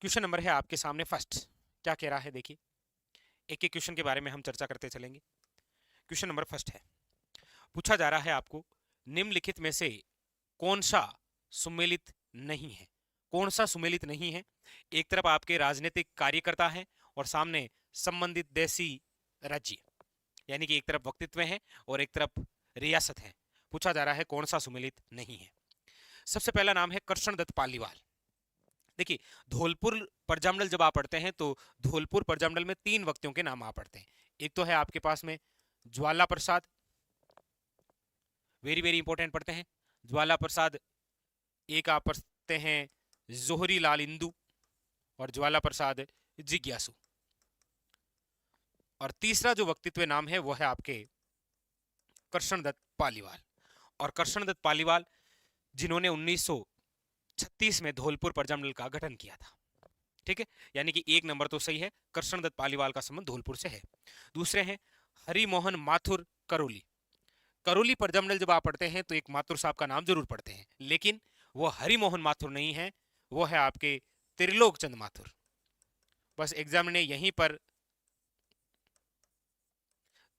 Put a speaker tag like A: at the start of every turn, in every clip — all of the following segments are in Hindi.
A: क्वेश्चन नंबर है आपके सामने फर्स्ट। क्या कह रहा है देखिए, एक एक क्वेश्चन के बारे में हम चर्चा करते चलेंगे। क्वेश्चन नंबर फर्स्ट है, पूछा जा रहा है आपको निम्नलिखित में से कौन सा सुमेलित नहीं है। कौन सा सुमेलित नहीं है? एक तरफ आपके राजनीतिक कार्यकर्ता है और सामने संबंधित देशी राज्य, यानी कि एक तरफ व्यक्तित्व है और एक तरफ रियासत है। पूछा जा रहा है कौन सा सुमेलित नहीं है। सबसे पहला नाम है कृष्णदत्त पालीवाल। देखिए, धौलपुर प्रजामंडल जब आप पढ़ते हैं तो धौलपुर प्रजामंडल में तीन व्यक्तियों के नाम आप पढ़ते हैं। एक तो है आपके पास में Jwala Prasad, very very important पढ़ते हैं ज्वाला प्रसाद। एक आप पढ़ते हैं जोहरी लाल इंदू और ज्वाला प्रसाद जिज्ञासु। और तीसरा जो व्यक्तित्व नाम है वो है आपके कृष्णदत्त पालीवाल। और कृष्णदत्त पालीवाल जिन्होंने 1936 में धौलपुर प्रजामंडल का गठन किया था। ठीक है, यानी कि एक नंबर तो सही है, कृष्णदत्त पालीवाल का संबंध धौलपुर से है। दूसरे हैं हरिमोहन माथुर करौली। करौली प्रजामंडल जब आप पढ़ते हैं तो एक माथुर साहब का नाम जरूर पढ़ते हैं, लेकिन वो हरिमोहन माथुर नहीं है, वो है आपके त्रिलोक चंद माथुर। बस एग्जाम ने यहीं पर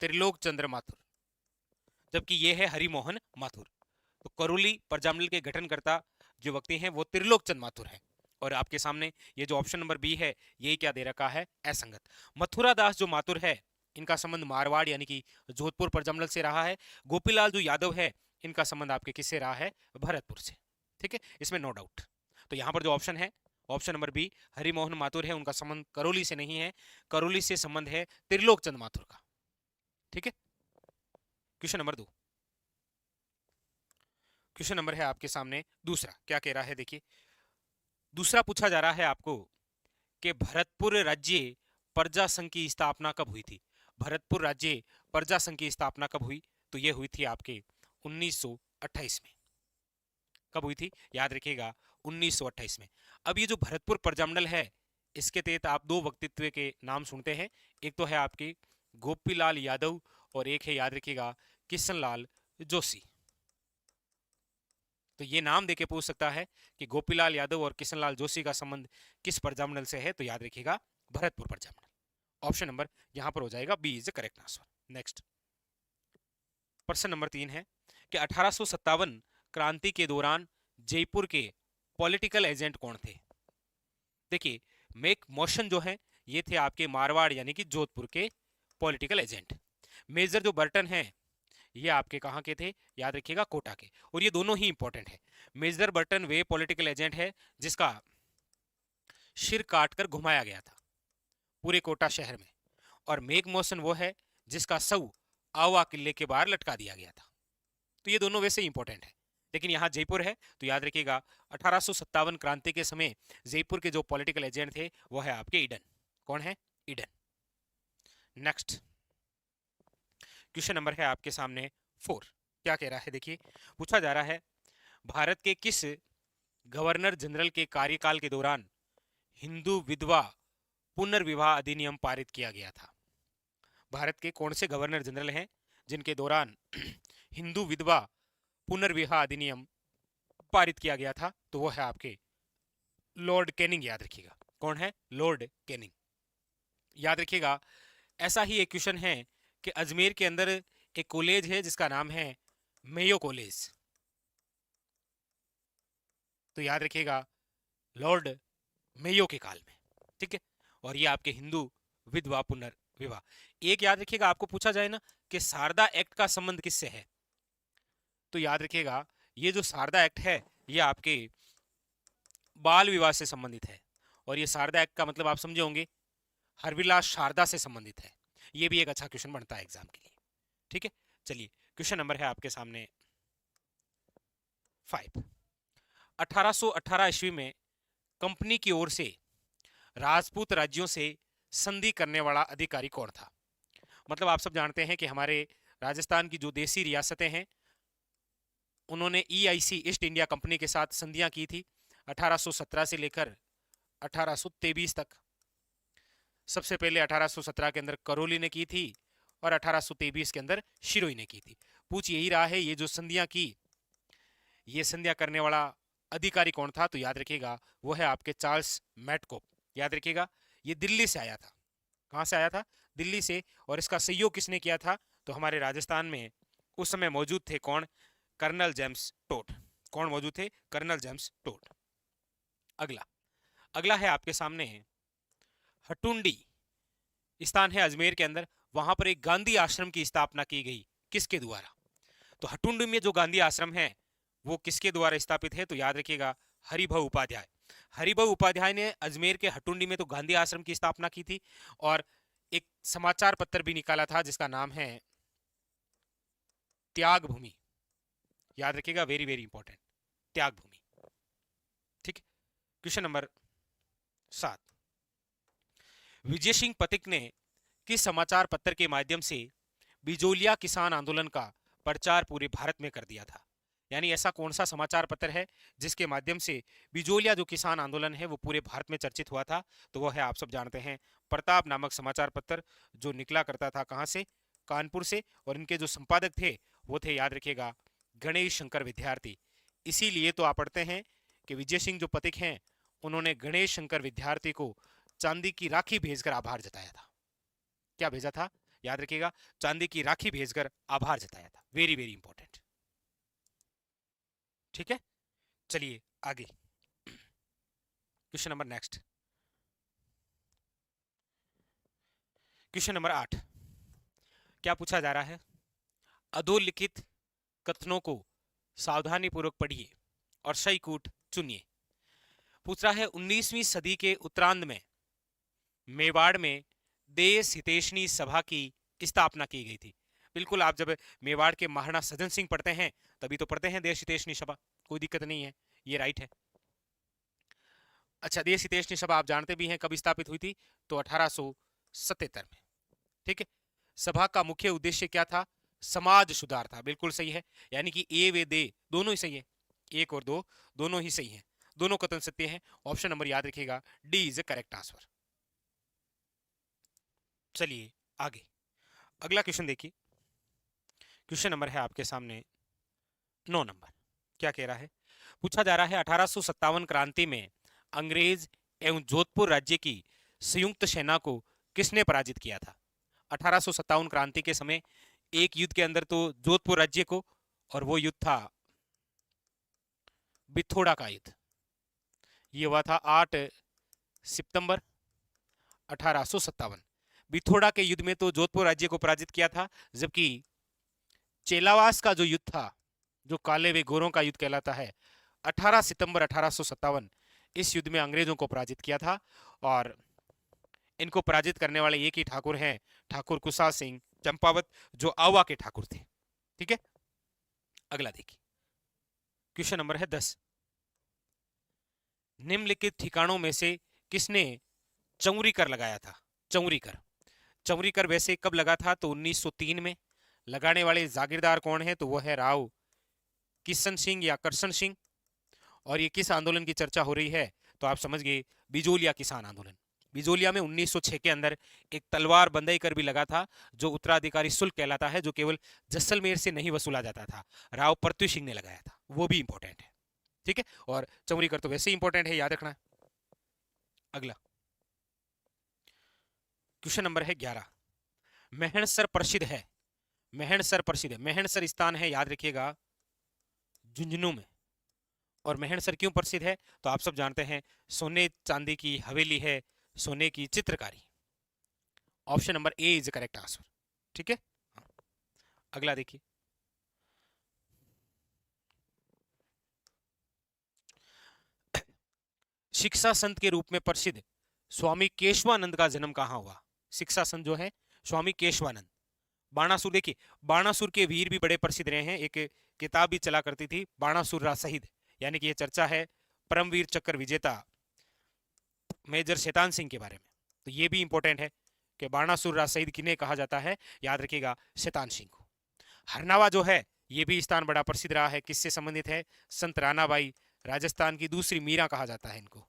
A: त्रिलोक चंद्र माथुर, जबकि ये है हरिमोहन माथुर। तो करौली प्रजामंडल के गठनकर्ता जो व्यक्ति हैं वो त्रिलोक चंद माथुर है। और आपके सामने ये जो ऑप्शन नंबर बी है यही क्या दे रखा है, असंगत। मथुरा दास जो माथुर है इनका संबंध मारवाड़ यानी कि जोधपुर प्रजामंडल से रहा है। गोपीलाल जो यादव है इनका संबंध आपके किससे रहा है, भरतपुर से। ठीक है, इसमें नो डाउट। तो यहाँ पर जो ऑप्शन है option number B Harimohan Mathur है, उनका संबंध करौली से नहीं है, करौली से संबंध है त्रिलोक चंद माथुर का। ठीक है, क्वेश्चन नंबर 2। क्वेश्चन नंबर है आपके सामने दूसरा। क्या कह रहा है देखिए, दूसरा पूछा जा रहा है आपको कि भरतपुर राज्य प्रजा संघ की स्थापना कब हुई थी। भरतपुर राज्य प्रजा संघ की स्थापना कब हुई? तो यह हुई थी आपके 1928 में। कब हुई थी याद रखिएगा, 1928 में। अब ये जो भरतपुर प्रजामंडल है इसके तहत आप दो व्यक्तित्व के नाम सुनते हैं। एक तो है आपके गोपीलाल यादव और एक है याद रखिएगा किशनलाल जोशी। तो ये नाम देके पूछ सकता है कि गोपीलाल यादव और किशनलाल जोशी का संबंध किस प्रजामंडल से है, तो याद रखिएगा भरतपुर प्रजामंडल। ऑप्शन नंबर यहां पर हो जाएगा B is the correct answer. Next प्रश्न नंबर 3 है कि 1857 क्रांति के दौरान जयपुर के पॉलिटिकल एजेंट कौन थे। देखिए, मेक मोशन जो है ये थे आपके मारवाड़ यानी कि जोधपुर के पॉलिटिकल एजेंट। मेजर जो बर्टन है ये आपके कहाँ के थे, याद रखिएगा कोटा के। और ये दोनों ही इंपॉर्टेंट है। मेजर बर्टन वे पॉलिटिकल एजेंट है जिसका सिर काटकर घुमाया गया था पूरे कोटा शहर में। और मेक मोशन वो है जिसका सऊ आवा किले के बाहर लटका दिया गया था। तो ये दोनों वैसे ही इंपॉर्टेंट है, लेकिन यहाँ जयपुर है तो याद रखिएगा 1857 क्रांति के समय जयपुर के जो पॉलिटिकल एजेंट थे वो है आपके ईडन। कौन है? ईडन। नेक्स्ट क्वेश्चन नंबर है आपके सामने 4। क्या कह रहा है देखिए, पूछा जा रहा है भारत के किस गवर्नर जनरल के कार्यकाल के दौरान हिंदू विधवा पुनर्विवाह अधिनियम पारित किया गया था। भारत के कौन से गवर्नर जनरल हैं जिनके दौरान हिंदू विधवा पुनर्विवाह अधिनियम पारित किया गया था? तो वो है आपके लॉर्ड कैनिंग। याद रखिएगा कौन है, लॉर्ड कैनिंग। याद रखिएगा ऐसा ही एक क्वेश्चन है कि अजमेर के अंदर एक कॉलेज है जिसका नाम है मेयो कॉलेज। तो याद रखिएगा लॉर्ड मेयो के काल में। ठीक है, और ये आपके हिंदू विधवा पुनर्विवाह। एक याद रखिएगा आपको पूछा जाए ना कि शारदा एक्ट का संबंध किससे है, तो याद रखिएगा ये जो शारदा एक्ट है ये आपके बाल विवाह से संबंधित है। और ये शारदा एक्ट का मतलब आप समझे होंगे, हरविलास शारदा से संबंधित है। ये भी एक अच्छा क्वेश्चन बनता है एग्जाम के लिए। ठीक है, चलिए क्वेश्चन नंबर है आपके सामने 5। 1818 ईस्वी में कंपनी की ओर से राजपूत राज्यों से संधि करने वाला अधिकारी कौन था। मतलब आप सब जानते हैं कि हमारे राजस्थान की जो देसी रियासतें हैं उन्होंने EIC ईस्ट इंडिया कंपनी के साथ संधियां की थी 1817 से लेकर 1823 तक। सबसे पहले 1817 के अंदर करौली ने की थी और 1823 के अंदर शिरोई ने की थी। पूछ यही रहा है ये जो संधियां की, ये संधियां करने वाला अधिकारी कौन था, तो याद रखिएगा वो है आपके चार्ल्स मैटकोप। याद रखिएगा ये दिल्ली से आया था। कहाँ से आया था? दिल्ली से। और इसका सहयोग किसने किया था? तो हमारे राजस्थान में उस समय मौजूद थे कौन? Colonel James Tod. कौन मौजूद थे? Colonel James Tod. अगला अगला है आपके सामने हटुंडी स्थान है अजमेर के अंदर। वहां पर एक गांधी आश्रम की स्थापना की गई, किसके द्वारा? तो हटुंडी में जो गांधी आश्रम है वो किसके द्वारा स्थापित है? तो याद रखिएगा हरिभाऊ उपाध्याय। हरिभाऊ उपाध्याय ने अजमेर के हटुंडी में तो गांधी आश्रम की स्थापना की थी और एक समाचार पत्र भी निकाला था जिसका नाम है त्याग भूमि। याद रखिएगा, वेरी वेरी इंपॉर्टेंट, त्याग भूमि। ठीक है। क्वेश्चन नंबर 7, विजय सिंह पथिक ने किस समाचार पत्र के माध्यम से बिजोलिया किसान आंदोलन का प्रचार पूरे भारत में कर दिया था? यानी ऐसा कौन सा समाचार पत्र है जिसके माध्यम से बिजोलिया जो किसान आंदोलन है वो पूरे भारत में चर्चित हुआ था? तो वो है, आप सब जानते हैं, प्रताप नामक समाचार पत्र, जो निकला करता था कहां से? कानपुर से। और इनके जो संपादक थे वो थे, याद रखिएगा, गणेश शंकर विद्यार्थी। इसीलिए तो आप पढ़ते हैं कि विजय सिंह जो पथिक हैं उन्होंने गणेश शंकर विद्यार्थी को चांदी की राखी भेजकर आभार जताया था। क्या भेजा था? याद रखिएगा, चांदी की राखी भेजकर आभार जताया था। Very very important. ठीक है, चलिए आगे। Question number next, question number 8 क्या पूछा जा रहा है? अधोलिखित कथनों को सावधानी पूर्वक पढ़िए और सही कूट चुनिए। पूछ रहा है 19वीं सदी के उत्तरार्ध में मेवाड़ में देश हितैषणी सभा की स्थापना की गई थी। बिल्कुल, आप जब मेवाड़ के महाराणा सज्जन सिंह पढ़ते हैं तभी तो पढ़ते हैं देश हितैषणी सभा, कोई दिक्कत नहीं है, ये राइट है। अच्छा, देश हितैषणी सभा आप जानते भी हैं कब स्थापित हुई थी? तो 1877 में। ठीक है। सभा का मुख्य उद्देश्य क्या था? समाज सुधार था। बिल्कुल सही है, यानी कि ए वे दे दोनों ही सही है, 1 और 2 दोनों ही सही हैं, दोनों कथन सत्य हैं। ऑप्शन नंबर याद रखिएगा, D is the correct answer. चलिए आगे, अगला क्वेश्चन देखिए। क्वेश्चन नंबर है आपके सामने 9 नंबर। क्या कह रहा है? पूछा जा रहा है 1857 क्रांति में अंग्रेज एवं जोधपुर राज्य की संयुक्त सेना को किसने पराजित किया था? 1857 क्रांति के समय एक युद्ध के अंदर तो जोधपुर राज्य को, और वो युद्ध था बिथोड़ा का युद्ध। ये हुआ था 8 सितंबर 1857। बिथोड़ा के युद्ध में तो जोधपुर राज्य को पराजित किया था, जबकि चेलावास का जो युद्ध था, जो काले वे गोरों का युद्ध कहलाता है, 18 सितंबर 1857 इस युद्ध में अंग्रेजों को पराजित किया था। और इनको पराजित करने वाले एक ही ठाकुर हैं, ठाकुर कुशाल सिंह चंपावत, जो आवा के ठाकुर थे। ठीक है, अगला देखिए। क्वेश्चन नंबर है 10, निम्नलिखित ठिकानों में से किसने चौरी कर लगाया था? चौरी कर, चौरी कर वैसे कब लगा था? तो 1903 में। लगाने वाले जागीरदार कौन है? तो वो है राव किशन सिंह या करशन सिंह। और ये किस आंदोलन की चर्चा हो रही है? तो आप समझ गए, बिजोलिया किसान आंदोलन। बिजोलिया में 1906 के अंदर एक तलवार बंदई कर भी लगा था, जो उत्तराधिकारी शुल्क कहलाता है, जो केवल जैसलमेर से नहीं वसूला जाता था, राव पृथ्वी सिंह ने लगाया था। वो भी इंपॉर्टेंट है। ठीक है, और चौरी कर तो वैसे ही इंपॉर्टेंट है, याद रखना। अगला क्वेश्चन नंबर है 11, मेहणसर प्रसिद्ध है। मेहणसर प्रसिद्ध है, मेहणसर स्थान है, याद रखिएगा, झुंझुनू में। और मेहणसर क्यों प्रसिद्ध है? तो आप सब जानते हैं, सोने चांदी की हवेली है, सोने की चित्रकारी। Option number A is correct answer. ठीक है, अगला देखिए। शिक्षा संत के रूप में प्रसिद्ध स्वामी केशवानंद का जन्म कहां हुआ? शिक्षा संत जो है स्वामी केशवानंद, बाणासुर। देखिए, बाणासुर के वीर भी बड़े प्रसिद्ध रहे हैं। एक किताब भी चला करती थी, बाणासुर रा शहीद, यानी कि ये चर्चा है परमवीर चक्र विजेता मेजर शैतान सिंह के बारे में। तो ये भी इंपॉर्टेंट है कि बाणासुर रा शहीद किन्हें कहा जाता है? याद रखिएगा, शैतान सिंह को। हरनावा जो है ये भी स्थान बड़ा प्रसिद्ध रहा है, किससे संबंधित है? संत रानाबाई, राजस्थान की दूसरी मीरा कहा जाता है इनको,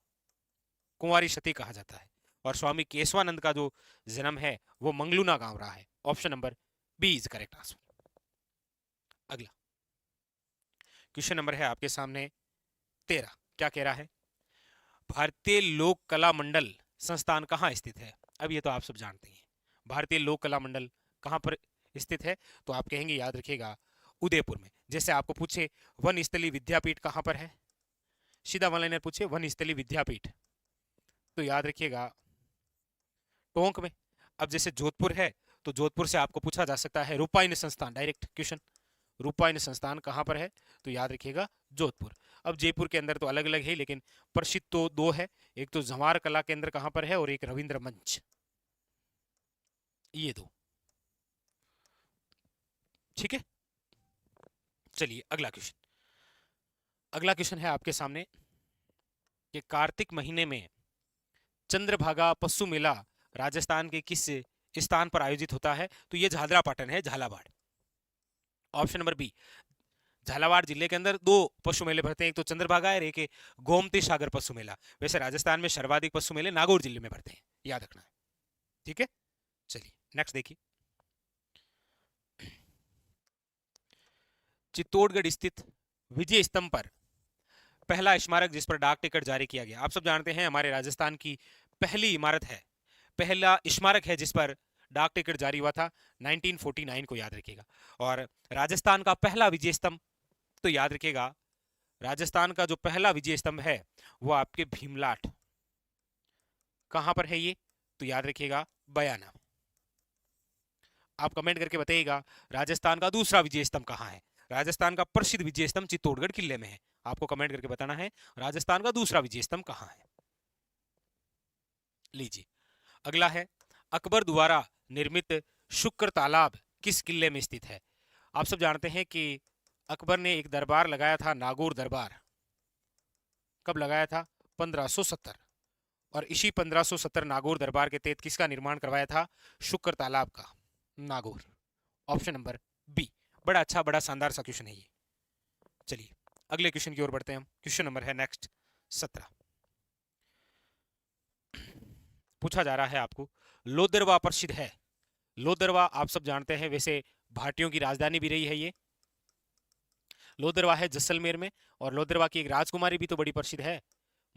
A: कुंवारी सती कहा जाता है। और स्वामी केशवानंद का जो जन्म है वो मंगलूना गांव रहा है। Option number B is correct answer. अगला क्वेश्चन नंबर है आपके सामने 13। क्या कह रहा है? भारतीय लोक कला मंडल संस्थान कहाँ स्थित है? अब ये तो आप सब जानते हैं। भारतीय लोक कला मंडल कहाँ पर स्थित है? तो आप कहेंगे, याद रखिएगा, उदयपुर में। जैसे आपको पूछे वन स्थली विद्यापीठ कहाँ पर है, सीधा वन लाइनर पूछे वन स्थली विद्यापीठ, तो याद रखिएगा टोंक में। अब जैसे जोधपुर है तो जोधपुर से आपको पूछा जा सकता है रूपायन संस्थान, डायरेक्ट क्वेश्चन, रूपायन संस्थान कहाँ पर है, तो याद रखिएगा जोधपुर। अब जयपुर के अंदर तो अलग अलग है, लेकिन प्रसिद्ध तो दो है, एक तो जवाहर कला केंद्र कहाँ पर है और एक रविंद्र मंच, ये दो। ठीक है, चलिए अगला क्वेश्चन। अगला क्वेश्चन है आपके सामने कि कार्तिक महीने में चंद्रभागा पशु मेला राजस्थान के किस स्थान पर आयोजित होता है? तो ये झालरापाटन है, Jhalawar. Option number B, Jhalawar जिले के अंदर दो पशु मेले भरते हैं, एक तो चंद्रभागा है और एक है गोमती सागर पशु मेला। वैसे राजस्थान में सर्वाधिक पशु मेले नागौर जिले में भरते हैं, याद रखना है। ठीक है, चलिए नेक्स्ट देखिए। चित्तौड़गढ़ स्थित विजय स्तंभ पर पहला स्मारक जिस पर डाक टिकट जारी किया गया, आप सब जानते हैं हमारे राजस्थान की पहली इमारत है, पहला स्मारक है जिस पर डाक टिकट जारी हुआ था 1949 को, याद रखिएगा। और राजस्थान का पहला विजय स्तंभ, तो याद रखिएगा राजस्थान का जो पहला विजय स्तंभ है वो आपके भीमलाट, कहां पर है ये, तो याद रखिएगा बयाना। आप कमेंट करके बताइएगा राजस्थान का दूसरा विजय स्तंभ कहां है। राजस्थान का प्रसिद्ध विजय स्तंभ चित्तौड़गढ़ किले में है, आपको कमेंट करके बताना है राजस्थान का दूसरा विजय स्तंभ कहां है। लीजिए अगला है, अकबर द्वारा निर्मित शुक्र तालाब किस किले में स्थित है? आप सब जानते हैं कि अकबर ने एक दरबार लगाया था, नागौर दरबार। कब लगाया था? 1570। और इसी 1570 नागौर दरबार के तहत किसका निर्माण करवाया था? शुक्र तालाब का, नागौर। Option number B. बड़ा अच्छा, बड़ा शानदार सा क्वेश्चन है ये। चलिए अगले क्वेश्चन की ओर बढ़ते हैं हम। क्वेश्चन नंबर है नेक्स्ट 17। पूछा जा रहा है आपको, लोदरवा प्रसिद्ध है। लोदरवा आप सब जानते हैं, वैसे भाटियों की राजधानी भी रही है ये। लोदरवा है जैसलमेर में, और लोदरवा की एक राजकुमारी भी तो बड़ी प्रसिद्ध है,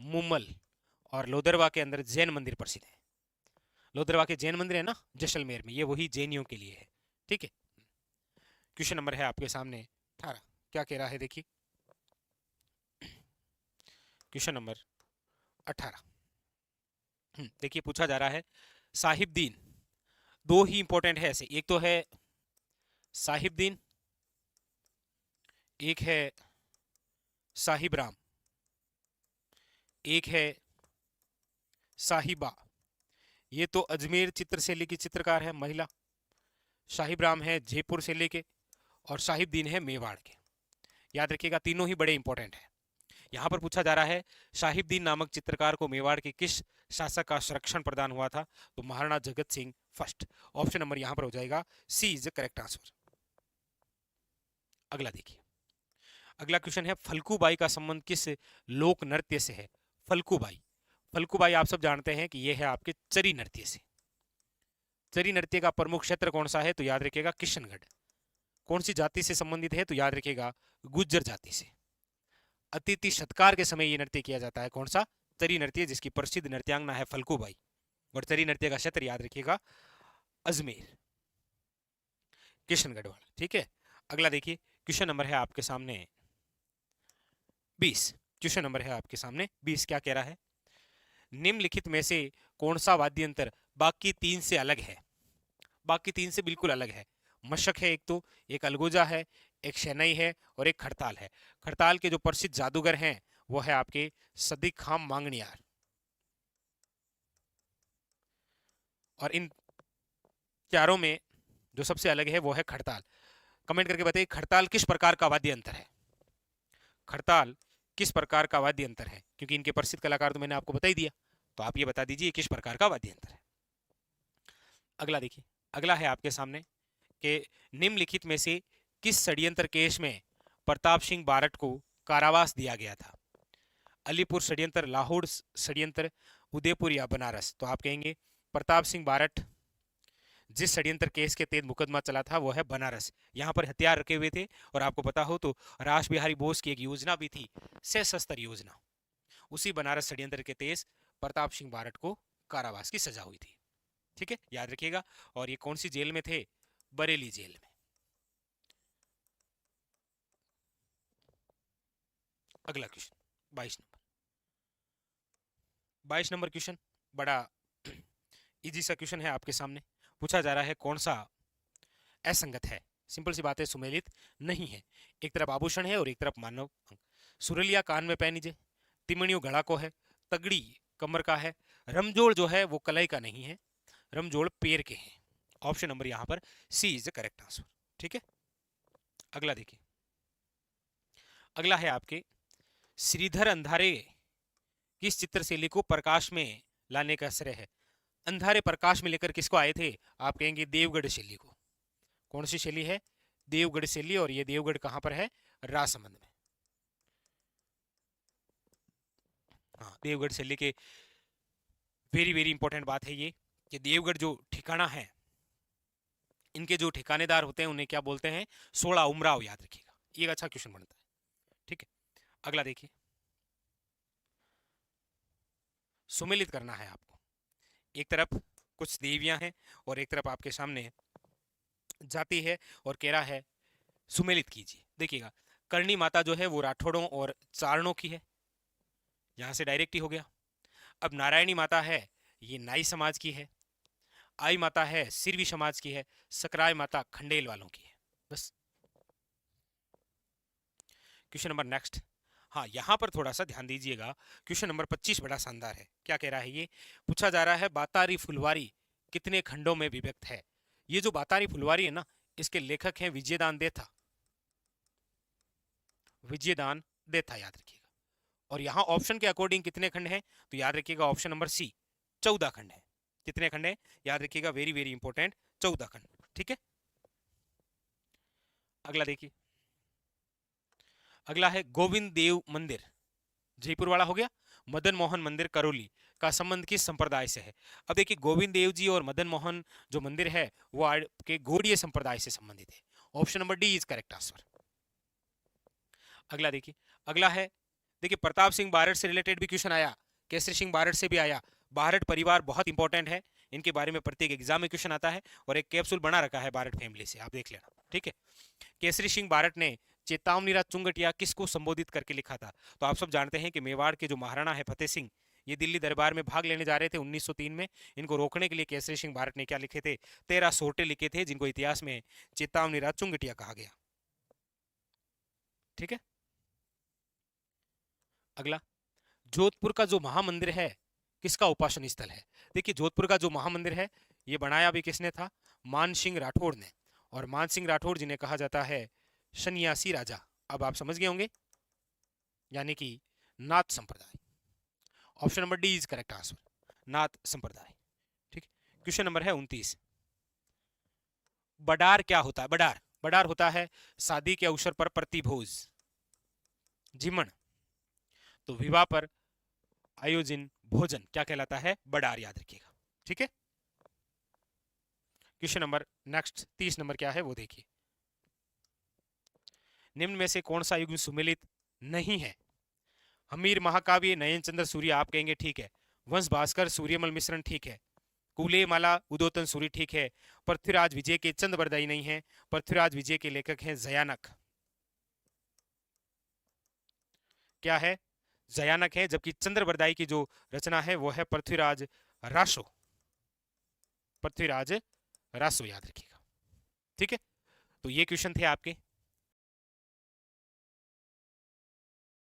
A: मुमल। और लोदरवा के अंदर जैन मंदिर प्रसिद्ध है। लोदरवा के जैन मंदिर है ना जैसलमेर में, ये वही जैनियों के लिए है। ठीक है, क्वेश्चन नंबर है आपके सामने 18। क्या कह रहा है देखिए, क्वेश्चन नंबर 18। देखिए पूछा जा रहा है, साहिबदीन, दो ही इंपॉर्टेंट है ऐसे, एक तो है साहिबदीन, एक है साहिब राम, एक है साहिबा। ये तो अजमेर चित्रशैली की चित्रकार है महिला, साहिब राम है जयपुर से लेके, और साहिबदीन है मेवाड़ के। याद रखिएगा तीनों ही बड़े इंपॉर्टेंट है। यहां पर पूछा जा रहा है साहिबदीन नामक चित्रकार को मेवाड़ के किस शासक का संरक्षण प्रदान हुआ था? तो Maharana Jagat Singh first. Option number यहां पर हो जाएगा सी इज द करेक्ट आंसर। अगला देखिए, अगला क्वेश्चन है, फल्गुबाई का संबंध किस लोक नृत्य से है? फल्गुबाई, फल्गुबाई आप सब जानते हैं कि यह है आपके चरी नृत्य से। चरी नृत्य का प्रमुख क्षेत्र कौन सा है? तो याद रखिएगा किशनगढ़। कौन सी जाति से संबंधित है? तो याद रखिएगा गुज्जर जाति से। अतिथि सत्कार के समय ये नृत्य किया जाता है, कौन सा? चरी नृत्य, जिसकी प्रसिद्ध नृत्यांगना है फल्गुबाई। और चरी नृत्य का क्षेत्र याद रखिएगा अजमेर, किशनगढ़ वाला। ठीक है, अगला देखिए, क्वेश्चन नंबर है आपके सामने 20। क्वेश्चन नंबर है आपके सामने 20। क्या कह रहा है, निम्नलिखित में से कौन सा वाद्य यंत्र बाकी तीन से अलग है? बाकी तीन से बिल्कुल अलग है। मशक है एक तो, एक अलगोजा है, एक शहनाई है, और एक खड़ताल है। खड़ताल के जो प्रसिद्ध जादूगर हैं वो है आपके सदिक खान मांगनियार। और इन चारों में जो सबसे अलग है वो है खड़ताल। कमेंट करके बताइए खड़ताल किस प्रकार का वाद्य यंत्र है? खड़ताल किस प्रकार का वाद्य यंत्र है? क्योंकि इनके प्रसिद्ध कलाकार तो मैंने आपको बता ही दिया, तो आप ये बता दीजिए किस प्रकार का वाद्य यंत्र है। अगला देखिए, अगला है आपके सामने कि निम्नलिखित में से किस षड्यंत्र केस में प्रताप सिंह बारट को कारावास दिया गया था? अलीपुर षड्यंत्र, लाहौर षड्यंत्र, उदयपुर या बनारस? तो आप कहेंगे प्रताप सिंह बारट जिस षड्यंत्र केस के तहत मुकदमा चला था वो है बनारस। यहाँ पर हथियार रखे हुए थे, और आपको पता हो तो रास बिहारी बोस की एक योजना भी थी, सशस्त्र योजना। उसी बनारस षड्यंत्र के तहत प्रताप सिंह बारट को कारावास की सजा हुई थी। ठीक है, याद रखिएगा। और ये कौन सी जेल में थे? बरेली जेल में। अगला क्वेश्चन 22 नंबर। 22 नंबर क्वेश्चन बड़ा इजी सा क्वेश्चन है आपके सामने। पूछा जा रहा है कौन सा असंगत है। सिंपल सी बात है, सुमेलित नहीं है। एक तरफ आभूषण है और एक तरफ मानव अंग। सुरलिया कान में पहनीजे, तिमणियों गला को है, तगड़ी कमर का है, रमजोड़ जो है वो कलाई का नहीं है, रमजोड़ पैर के हैं। ऑप्शन नंबर यहाँ पर सी इज द करेक्ट आंसर। ठीक है, अगला देखिए। अगला है आपके श्रीधर अंधारे किस चित्रशैली को प्रकाश में लाने का श्रेय है? अंधारे प्रकाश में लेकर किसको आए थे? आप कहेंगे देवगढ़ शैली को। कौन सी शैली है? देवगढ़ शैली। और ये देवगढ़ कहां पर है? राजसमंद में। हाँ, देवगढ़ शैली के वेरी वेरी इंपॉर्टेंट बात है ये कि देवगढ़ जो ठिकाना है, इनके जो ठिकानेदार होते हैं उन्हें क्या बोलते हैं? 16 उमराव। याद रखिएगा, ये अच्छा क्वेश्चन बनता है। ठीक है, अगला देखिए। सुमेलित करना है आपको। एक तरफ कुछ देवियां हैं और एक तरफ आपके सामने जाति है और कह रहा है सुमेलित कीजिए। देखिएगा, करणी माता जो है वो राठौड़ों और चारणों की है, यहां से डायरेक्ट ही हो गया। अब नारायणी माता है, ये नाई समाज की है। आई माता है, सिरवी समाज की है। सकराय माता खंडेल वालों की है। बस। Question number next. हाँ, यहां पर थोड़ा सा ध्यान दीजिएगा। क्वेश्चन नंबर 25 बड़ा शानदार है। क्या कह रहा है ये? पूछा जा रहा है बातारी फुलवारी कितने खंडों में विभक्त है? ये जो बातारी फुलवारी है ना, इसके लेखक हैं विजयदान देथा। विजयदान देथा, याद रखिएगा। और यहां ऑप्शन के अकॉर्डिंग कितने खंड हैं? तो याद रखिएगा ऑप्शन नंबर सी, 14 खंड है। कितने खंड है? याद रखिएगा, वेरी वेरी इंपॉर्टेंट, 14 खंड। ठीक है, अगला देखिए। अगला है गोविंद देव मंदिर, जयपुर वाला हो गया। मदन मोहन मंदिर करौली का संबंध किस संप्रदाय से है? अब देखिए, गोविंद देव जी और मदन मोहन जो मंदिर है वो आपके गौड़ीय संप्रदाय से संबंधित है। Option number D is correct answer. अगला देखिए। अगला है, देखिए, प्रताप सिंह बारठ से रिलेटेड भी क्वेश्चन आया, केसरी सिंह बारठ से भी आया। बारठ परिवार बहुत इंपॉर्टेंट है, इनके बारे में प्रत्येक एग्जाम में क्वेश्चन आता है और एक कैप्सूल बना रखा है बारठ फैमिली से, आप देख लेना। ठीक है, केसरी सिंह बारठ ने चेतावनीराज चुंगटिया किसको संबोधित करके लिखा था? तो आप सब जानते हैं कि मेवाड़ के जो महाराणा है फतेह सिंह, ये दिल्ली दरबार में भाग लेने जा रहे थे 1903 में। इनको रोकने के लिए केसरी सिंह बारठ ने क्या लिखे थे? 13 सोटे लिखे थे, जिनको इतिहास में चेतावनीराज चुंगटिया कहा गया। ठीक है, अगला, जोधपुर का जो महामंदिर है किसका उपासन स्थल है? देखिए, जोधपुर का जो महामंदिर है ये बनाया भी किसने था? मान सिंह राठौड़ ने। और मान सिंह राठौड़ जिन्हें कहा जाता है सन्यासी राजा। अब आप समझ गए होंगे, यानी कि नाथ संप्रदाय। Option number D is correct answer, Nath संप्रदाय। ठीक, क्वेश्चन नंबर है 29। बडार क्या होता है? बडार, बडार होता है शादी के अवसर पर प्रतिभोज, जिमन। तो विवाह पर आयोजन भोजन क्या कहलाता है? बडार, याद रखिएगा। ठीक है, क्वेश्चन नंबर नेक्स्ट 30 नंबर क्या है वो देखिए। निम्न में से कौन सा युग्म सुमेलित नहीं है? हमीर महाकाव्य, नयन चंद्र सूर्य, आप कहेंगे ठीक है। वंश भास्कर, सूर्यमल मिश्रण, ठीक है। कुले माला उदोतन सूरी, ठीक है। पृथ्वीराज विजय के चंद बरदाई नहीं है। पृथ्वीराज विजय के लेखक हैं जयानक। क्या है? जयानक है। जबकि चंद्र बरदाई की जो रचना है वो है पृथ्वीराज रासो। पृथ्वीराज रासो, याद रखिएगा। ठीक है, तो ये क्वेश्चन थे आपके।